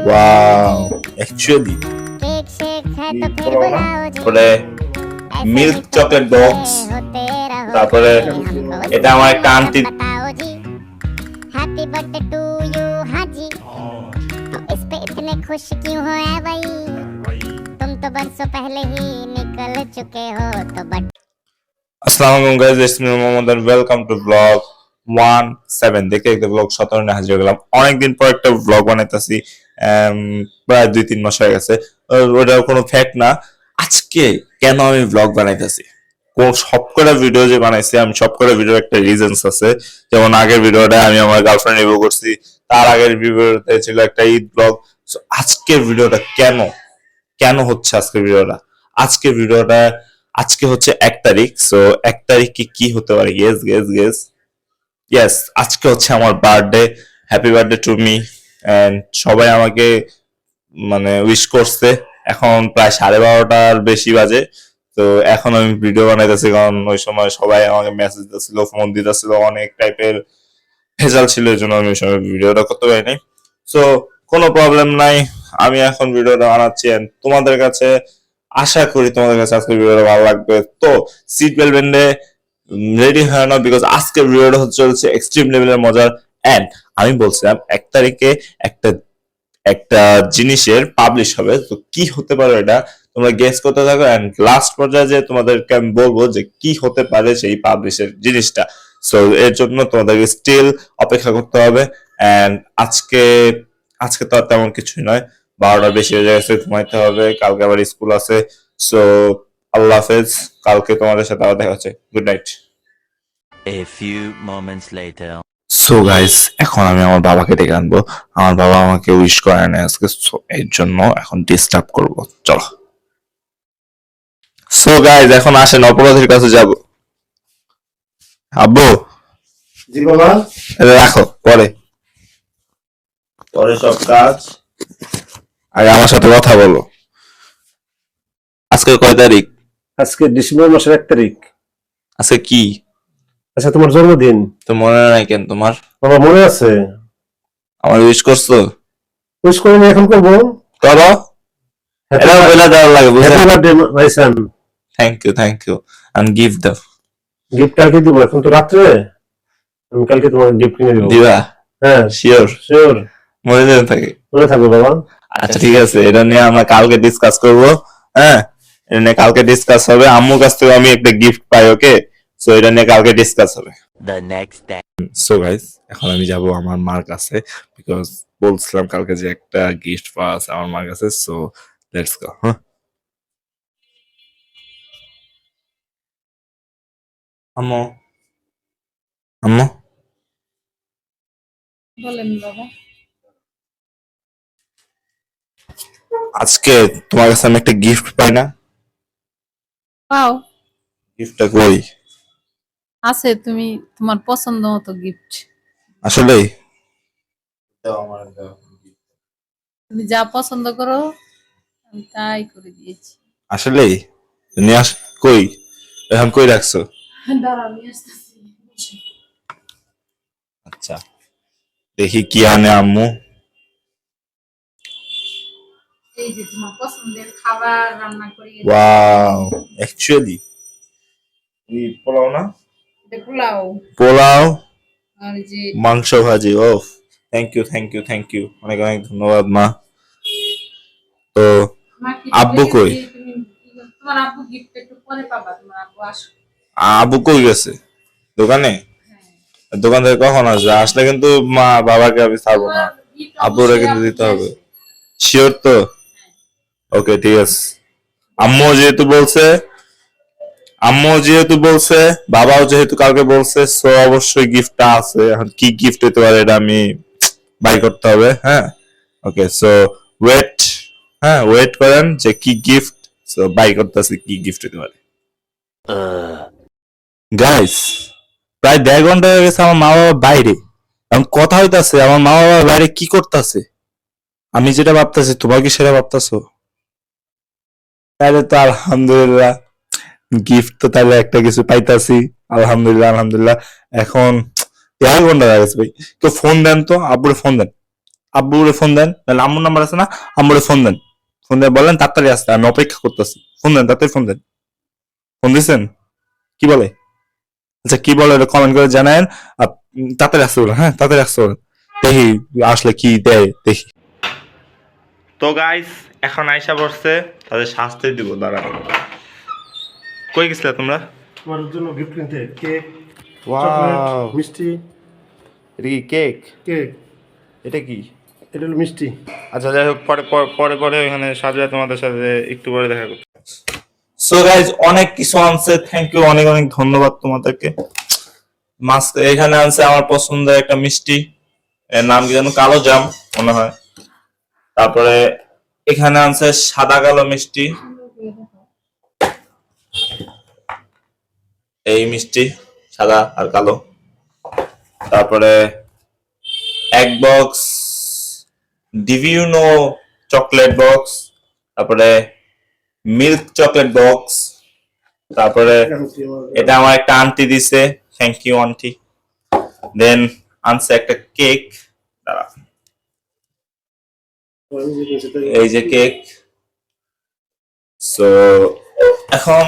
Wow actually তারপরে milk chocolate box, তারপরে এটা আমার একটা aunty happy birthday to you हाजी तो इस पे इतने खुश क्यों हो ऐ भाई तुम तो बरसों पहले ही निकल चुके हो तो बट আসসালামু আলাইকুম guys, it's me Mohammad and welcome to blog 17 দেখে একটা ব্লগ 17 হাজির হয়ে গেলাম। অনেকদিন পর একটা ব্লগ বানাইতেছি, প্রায় 2-3 মাস হয়ে গেছে। ওটা কোনো ফ্যাক্ট না। আজকে কেন আমি ব্লগ বানাইতেছি, কোন সবকটা ভিডিও যে বানাইছি আমি সবকটা ভিডিওর একটা রিজনস আছে। যেমন আগের ভিডিওটা আমি আমার গার্লফ্রেন্ড রিভিউ করছি, তার আগের ভিডিওতে ছিল একটা ঈদ ব্লগ। আজকের ভিডিওটা কেন কেন হচ্ছে আজকের ভিডিওটা আজকের ভিডিওটা আজকে হচ্ছে 1 তারিখ। সো 1 তারিখে কি হতে পারে? Guess guess guess. ইয়েস, আজকে হচ্ছে আমার birthday. Happy birthday to me. And সবাই আমাকে মানে উইশ করছে। এখন প্রায় 12:30টার বেশি বাজে। তো এখন আমি ভিডিও বানাইতেছি, কারণ ওই সময় সবাই আমাকে মেসেজ দিচ্ছিল, ফোন দিতেছিল, অনেক টাইপের ভেজাল ছিল, এই জন্য আমি ওই সময় ভিডিওটা করতে পারিনি। সো কোনো প্রবলেম নাই, আমি এখন ভিডিওটা বানাচ্ছি and তোমাদের কাছে আশা করি তোমাদের কাছে আজকের ভিডিওটা ভালো লাগবে। তো সিট বেল্ট বেঁধে রেডি হয় না, বিকজ আজকের ভিডিওটা হচ্ছে এক্সট্রিম লেভেলের মজার। এন্ড আমি বলছিলাম 1 তারিখে একটা একটা জিনিসের পাবলিশ হবে। তো কি হতে পারে এটা তোমরা গেস করতে থাকো, এন্ড লাস্ট পর্যায়ে যে তোমাদেরকে আমি বলবো যে কি হতে পারে সেই পাবলিশের জিনিসটা। সো এর জন্য তোমাদেরকে স্টিল অপেক্ষা করতে হবে। এন্ড আজকে আজকে তো আর তেমন কিছুই নয়, 12টার বেশি হয়ে গেছে, ঘুমাইতে হবে, কালকে আবার স্কুল আছে। সো আল্লাহ হাফেজ, কালকে তোমাদের সাথে আবার দেখা হচ্ছে। Good night. A few moments later. So guys, এখন আমি আমার বাবাকে ডেকে আনবো। আমার বাবা আমাকে উইশ করে না আজকে, সো এর জন্য এখন ডিস্টার্ব করব। চলো। সো গাইস, এখন আসেন অপরাধীর কাছে যাব। আব্বু, জি বাবা, এটা রাখো, পরে পরে সব কাজ। আগে আমার সাথে কথা বলো। আজকে কয় তারিখ? আজকে ডিসেম্বর মাসের 1 তারিখ। আজকে কি? আচ্ছা, তোমার জন্মদিন। তো মনে নাই কেন তোমার? বাবা মনে আছে? আমার উইশ করছো? উইশ করে এখন করবো। করো, এটা বলে দেওয়ার লাগে, বুঝলে? Happy birthday my son. Thank you and give দাও। গিফট কালকে দিব, এখন তো রাত্রে। আমি কালকে তোমাকে গিফট কিনে দিব। দিবা? হ্যাঁ শিওর? শিওর, মনে যেন থাকে। মনে থাকবে বাবা। আচ্ছা ঠিক আছে, এটা নিয়ে আমরা কালকে ডিসকাস করব। হ্যাঁ, এটা নিয়ে কালকে ডিসকাস হবে। আম্মুর কাছ থেকে আমি একটা গিফট পাই, ওকে? সো এটা নিয়ে কালকে ডিসকাস হবে। The next day. So guys, এখন আমি যাব আমার মার কাছে, বিকজ বলছিলাম কালকে যে একটা গিফট পাওয়া আছে আমার মার কাছে। So let's go. হ্যাঁ, আম্মু আম্মু বলেন বাবা। আজকে তোমার কাছে আমি একটা গিফট পাই না? পাও, গিফটটা কই? আছে, তুমি তোমার পছন্দ মতো গিফট। আসলেই? তুমি যা পছন্দ করো আমি তাই করে দিয়েছি। আসলেই? নিয়ে আস। কই এখন কই রাখছো? দাঁড়াও, আমি আসতেছি। আচ্ছা, দেখি কি আনে আম্মু। এই যে তোমার পছন্দের খাবার রান্না করি। ওয়াও, অ্যাকচুয়ালি পোলাও না? এটা পোলাও পোলাও, আর এই যে মাংস ভাজি। ও থ্যাংক ইউ অনেক অনেক ধন্যবাদ মা। তো মাকে আব্বু বলে কই? গেছি, তোমার আব্বু গিফট একটু পরে পাবা। তোমার আব্বু আসো। আব্বু কই গেছে? দোকানে? দোকান থেকে কখন আসবে? আসলে কিন্তু মা বাবাকে আমি ছাড়বো না, তোমার gift আব্বুরা অবশ্যই কিন্তু আব্বু দিতে নিয়ে হবে। আসবে। শিওর তো? ওকে ঠিক আছে। আম্মু যেহেতু বলছে আম্মু যেহেতু বলছে, বাবাও যেহেতু কালকে বলছে, সো অবশ্যই গিফটটা আছে। এখন কি গিফট হতে পারে এটা আমি বাই করতে হবে। হ্যাঁ, ওকে। সো ওয়েট, হ্যাঁ ওয়েট করেন যে কি গিফট। সো বাই করতেছি কি গিফট হতে পারে। গাইস, প্রায় 1.5 ঘন্টা হয়ে গেছে আমার মা বাবা বাইরে। এখন কথা হইতাছে, আমার মা বাবা বাইরে কি করতেছে? আমি যেটা ভাবতেছি তোমরা কি সেটা ভাবতেছো? তাহলে তো আলহামদুলিল্লাহ, গিফট তো তাহলে একটা কিছু পাইতাছি। আলহামদুলিল্লাহ। এখন দেড় ঘন্টা হয়ে গেছে ভাই। তো ফোন দেন তো, আব্বুরে ফোন দেন, আব্বুরে ফোন দেন, নাহলে আম্মুর নাম্বার আছে না, আম্মুরে ফোন দেন, ফোন দিয়ে বলেন তাড়াতাড়ি আসতে, আমি অপেক্ষা করতেছি। ফোন দেন, তাড়াতাড়ি ফোন দেন। ফোন দিছেন? কি বলে? আচ্ছা কি বলে এটা কমেন্ট করে জানায়েন। আর তাড়াতাড়ি আসতে বলেন, হ্যাঁ তাড়াতাড়ি আসতে বলেন, দেখি আসলে কি দেয় দেখি। তো গাইস এখন আইসা পড়ছে, তাদের শাস্তি দিব, দাঁড়ানো। কই গেছিলে তোমরা? তোমার জন্য গিফট কিনতে কেক, ওয়াও, মিষ্টি। এটা কি কেক? কেক, এটা কি? এটা হলো মিষ্টি। আচ্ছা যাই হোক, পরে পরে পরে ওখানে সাজায় তোমাদের সাথে একটু পরে দেখা করতে। সো গাইজ অনেক কিছু আনছে, থ্যাংক ইউ, অনেক অনেক ধন্যবাদ তোমাদেরকে। মাছ এখানে আনছে আমার পছন্দের একটা মিষ্টি, এর নাম কি জানো, কালো জাম মনে হয়। তারপরে এখানে আনছে সাদা কালো মিষ্টি, এই মিষ্টি সাদা আর কালো। তারপরে এক বক্স ডিভিউনো চকলেট বক্স, তারপরে মিল্ক চকলেট বক্স, তারপরে এটা আমার একটা আন্টি দিছে, থ্যাংক ইউ আন্টি। দেন আনছে একটা কেক, দাঁড়া, এই যে কেক। সো এখন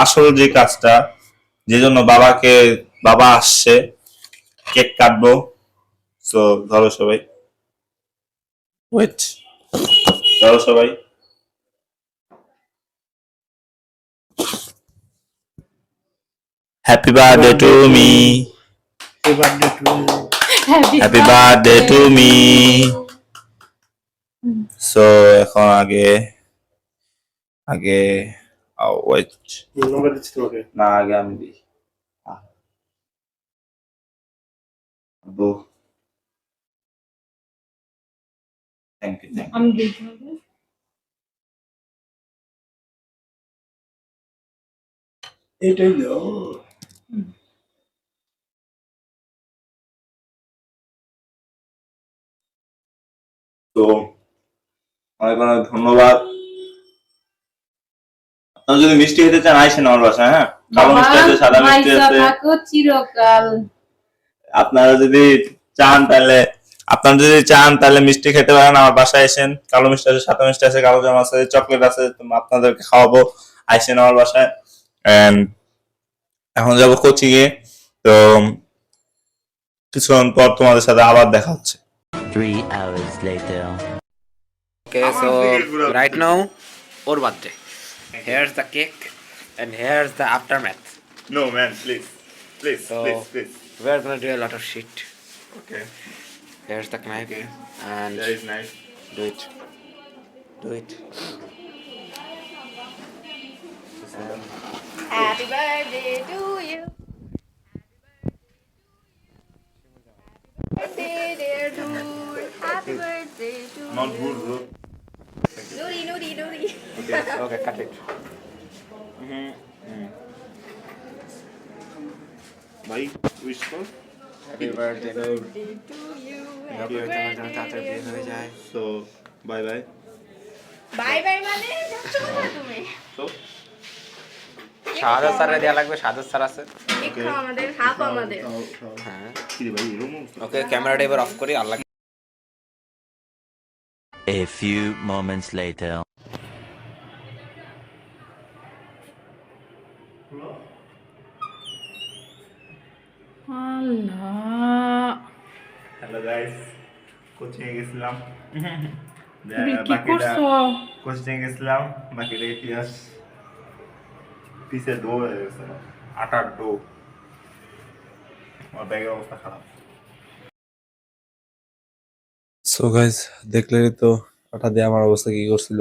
আসল যে কাজটা, যে জন্য বাবা আসছে, কেক কাটবো। সো ধরো সবাই, ওয়েট, ধরো সবাই। Happy birthday to me, happy birthday to me. So এখন আগে আগে ওয়েট, নাম্বার দিচ্ছি তোমাকে। না আগে আমি দিই। আব্বু থ্যাংক ইউ, থ্যাংক ইউ। আমি দেখি হবে। এইটাই দাও। তো অনেক অনেক ধন্যবাদ। আপনারা যদি মিষ্টি খেতে চান আইসেন আমার বাসায়, হ্যাঁ কালো মিষ্টি আছে, সাদা মিষ্টি মাইসা আছে। থাকো চিরকাল। আপনারা যদি চান তাহলে মিষ্টি খেতে পারেন, আমার বাসায় এসেন। কালো মিষ্টি আছে, সাদা মিষ্টি আছে, কালো জাম আছে, চকলেট আছে, তো আপনাদেরকে খাওয়াবো, আইসেন আমার বাসায়। And এখন যাবো কোচিং এ, তো কিছুক্ষণ পর তোমাদের সাথে আবার দেখা হচ্ছে। 3 hours later. Okay, so right now, our birthday. Here's the cake, and here's the aftermath. No man, please, please, So we're gonna do a lot of shit. Okay, Here's the knife, and that is nice. do it. Do it. Happy birthday to you. Happy birthday, dear Noor. Happy birthday to Not you. good, bro. Noori, Noori, Noori. Okay, cut it. Bye, wish for. Happy birthday, Noor. Birthday to you. Happy birthday, তাড়াতাড়ি বিয়ে হয়ে যায়। So, bye bye. Bye bye মানে যাচ্ছ কোথায় তুমি? So, শাহাদাত স্যারের দেয়া লাগবে, শাহাদাত স্যার আছে। একটু আমাদের হাফ আমাদের। হ্যাঁ। কি রে ভাই, এরকম অবস্থা? ওকে, ক্যামেরাটা এবার অফ করি। আল্লাহ। A few moments later. আল্লাহ, হ্যালো গাইস, কোচিং এ গেছিলাম। তুমি কি করছো? কোচিং এ গেছিলাম, বাকিটা ইতিহাস। পিছে ডো হয়ে গেছে, আটার ডো। আমার ব্যাগের অবস্থা খারাপ। সো গাইস, দেখলেনই তো আটা দিয়ে আমার অবস্থা কি করছিল।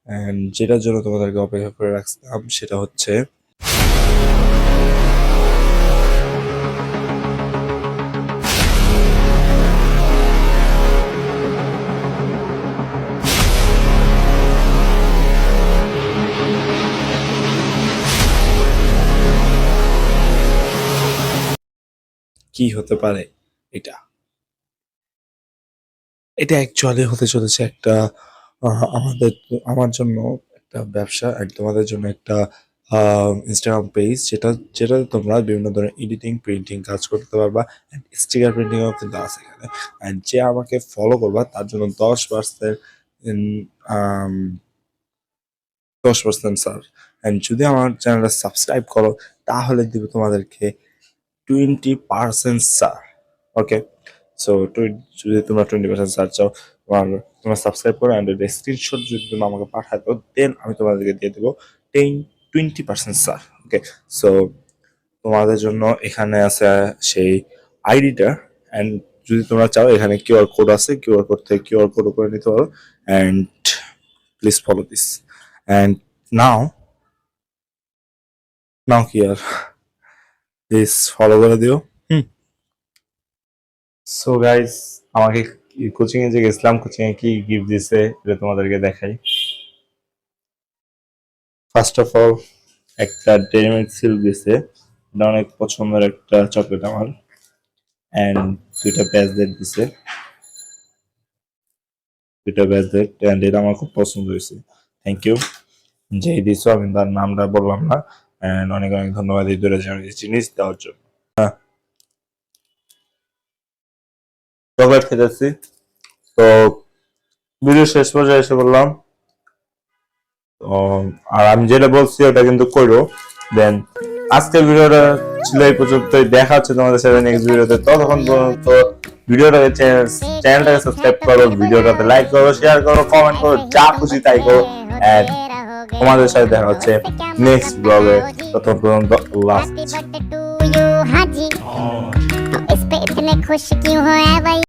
এন্ড যেটার জন্য তোমাদেরকে অপেক্ষা করে রাখছিলাম সেটা হচ্ছে কি হতে পারে এটা। এটা অ্যাকচুয়ালি হতে চলেছে একটা আমার জন্য একটা ব্যবসা, আর তোমাদের জন্য একটা ইনস্টাগ্রাম পেজ, যেটাতে তোমরা বিভিন্ন ধরনের এডিটিং প্রিন্টিং কাজ করতে পারবা, স্টিকার প্রিন্টিংও কিন্তু আছে এখানে। অ্যান্ড যে আমাকে ফলো করবা তার জন্য 10% স্যার। অ্যান্ড যদি আমার চ্যানেলটা সাবস্ক্রাইব করো তাহলে দিব তোমাদেরকে 20% স্যার। ওকে, সো যদি তোমরা 20% স্যার চাও, তোমরা সাবস্ক্রাইব করো অ্যান্ড স্ক্রিনশট যদি তোমরা আমাকে পাঠায় দাও, দেন আমি তোমাদেরকে দিয়ে দেবো 20% স্যার। ওকে, সো তোমাদের জন্য এখানে আছে সেই আইডিটা, অ্যান্ড যদি তোমরা চাও এখানে কিউআর কোড আছে, কিউআর কোড থেকে কিউআর কোড করে নিতে পারো। And please follow this. And now কি আর, প্লিজ ফলো করে দিও। সো গাইস, আমাকে কোচিং এ যে গেছিলাম, কোচিং এ কি গিফট দিছে এটা তোমাদেরকে দেখাই। ফার্স্ট অফ অল একটা ডেইরি মিল্ক সিল্ক দিছে, এটা অনেক পছন্দের একটা চকলেট আমার। অ্যান্ড দুইটা ব্যাজলেট দিছে, অ্যান্ড এটা আমার খুব পছন্দ হয়েছে। থ্যাংক ইউ যেই দিছো, আমি তার নামটা বললাম না। অ্যান্ড অনেক অনেক ধন্যবাদ এই দুটো জিনিস দেওয়ার জন্য। চকলেট খেতেছি। তো ভিডিও শেষ পর্যায়ে এসে বললাম, তো আর আমি যেটা বলছি ওটা কিন্তু করো। দেন আজকের ভিডিওটা ছিল এই পর্যন্তই, দেখা হচ্ছে তোমাদের সাথে নেক্সট ভিডিওতে। ততক্ষণ পর্যন্ত ভিডিওটাকে চ্যানেলটাকে সাবস্ক্রাইব করো, ভিডিওটাতে লাইক করো, শেয়ার করো, কমেন্ট করো, যা খুশি তাই করো। এন্ড তোমাদের সাথে দেখা হচ্ছে নেক্সট ব্লগে। ততক্ষণ পর্যন্ত আল্লাহ হাফেজ। हैप्पी बर्थडे टू यू हाजी, तो इस पे इतने खुश क्यों हो ऐ भाई?